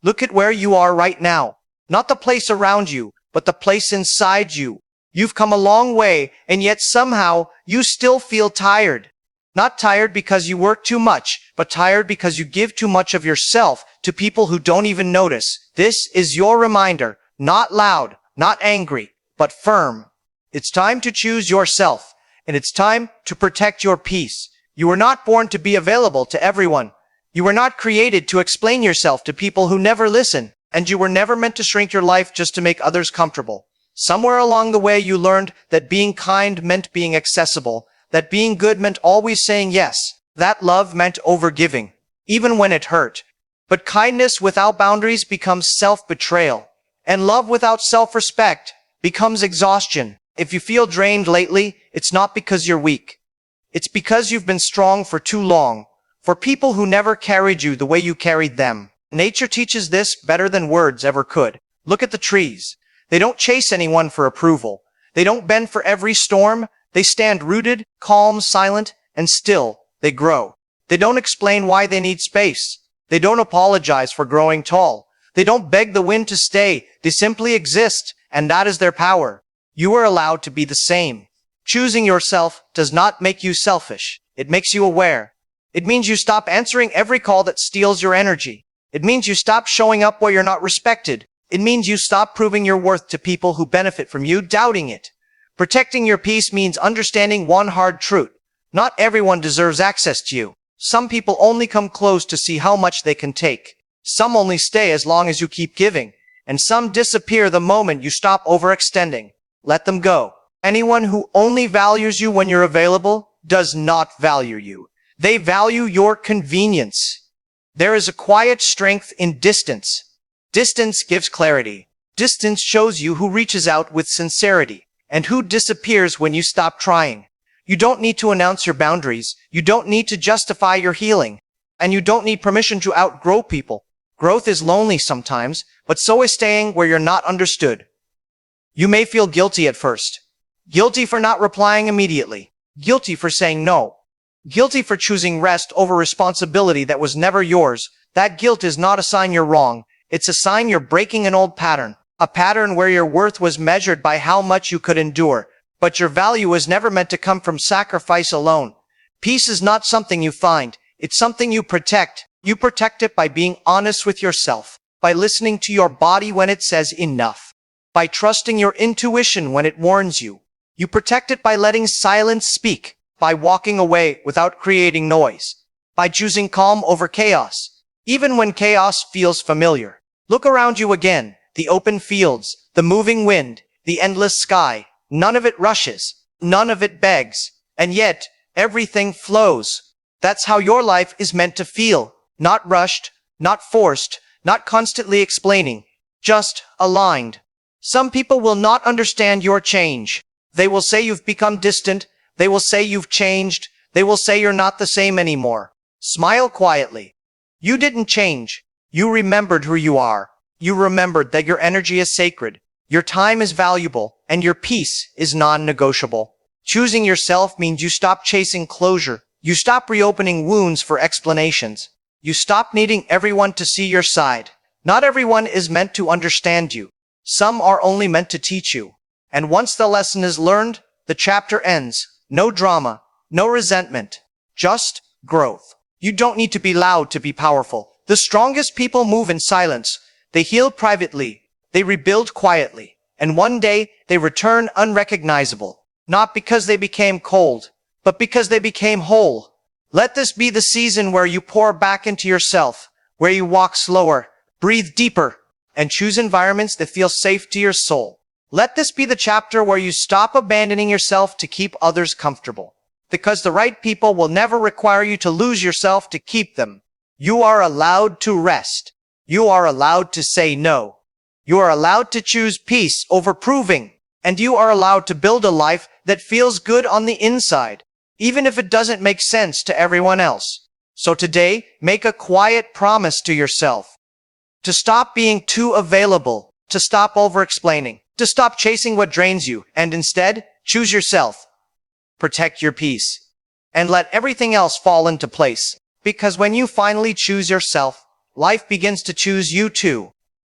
Look at where you are right now. Not the place around you, but the place inside you. You've come a long way, and yet somehow you still feel tired. Not tired because you work too much, but tired because you give too much of yourself to people who don't even notice. This is your reminder, not loud, not angry, but firm. It's time to choose yourself, and it's time to protect your peace. You were not born to be available to everyone. You were not created to explain yourself to people who never listen, and you were never meant to shrink your life just to make others comfortable. Somewhere along the way you learned that being kind meant being accessible, that being good meant always saying yes, that love meant overgiving, even when it hurt. But kindness without boundaries becomes self-betrayal, and love without self-respect becomes exhaustion. If you feel drained lately, it's not because you're weak. It's because you've been strong for too long, for people who never carried you the way you carried them. Nature teaches this better than words ever could. Look at the trees. They don't chase anyone for approval. They don't bend for every storm. They stand rooted, calm, silent, and still they grow. They don't explain why they need space. They don't apologize for growing tall. They don't beg the wind to stay. They simply exist, and that is their power. You are allowed to be the same. Choosing yourself does not make you selfish. It makes you aware. It means you stop answering every call that steals your energy. It means you stop showing up where you're not respected. It means you stop proving your worth to people who benefit from you doubting it. Protecting your peace means understanding one hard truth. Not everyone deserves access to you. Some people only come close to see how much they can take. Some only stay as long as you keep giving. And some disappear the moment you stop overextending. Let them go. Anyone who only values you when you're available does not value you. They value your convenience. There is a quiet strength in distance. Distance gives clarity. Distance shows you who reaches out with sincerity and who disappears when you stop trying. You don't need to announce your boundaries. You don't need to justify your healing. And you don't need permission to outgrow people. Growth is lonely sometimes, but so is staying where you're not understood. You may feel guilty at first. Guilty for not replying immediately. Guilty for saying no. Guilty for choosing rest over responsibility that was never yours. That guilt is not a sign you're wrong. It's a sign you're breaking an old pattern. A pattern where your worth was measured by how much you could endure. But your value was never meant to come from sacrifice alone. Peace is not something you find. It's something you protect. You protect it by being honest with yourself. By listening to your body when it says enough. By trusting your intuition when it warns you. You protect it by letting silence speak. By walking away without creating noise. By choosing calm over chaos. Even when chaos feels familiar. Look around you again. The open fields, the moving wind, the endless sky. None of it rushes. None of it begs. And yet, everything flows. That's how your life is meant to feel. Not rushed, not forced, not constantly explaining. Just aligned. Some people will not understand your change. They will say you've become distant. They will say you've changed. They will say you're not the same anymore. Smile quietly. You didn't change. You remembered who you are. You remembered that your energy is sacred. Your time is valuable, and your peace is non-negotiable. Choosing yourself means you stop chasing closure. You stop reopening wounds for explanations. You stop needing everyone to see your side. Not everyone is meant to understand you. Some are only meant to teach you. And once the lesson is learned, the chapter ends. No drama, no resentment, just growth. You don't need to be loud to be powerful. The strongest people move in silence. They heal privately. They rebuild quietly. And one day, they return unrecognizable. Not because they became cold, but because they became whole. Let this be the season where you pour back into yourself, where you walk slower, breathe deeper, and choose environments that feel safe to your soul. Let this be the chapter where you stop abandoning yourself to keep others comfortable. Because the right people will never require you to lose yourself to keep them. You are allowed to rest. You are allowed to say no. You are allowed to choose peace over proving. And you are allowed to build a life that feels good on the inside, even if it doesn't make sense to everyone else. So today, make a quiet promise to yourself. To stop being too available. To stop over-explaining. To stop chasing what drains you, and instead, choose yourself. Protect your peace. And let everything else fall into place. Because when you finally choose yourself, life begins to choose you too.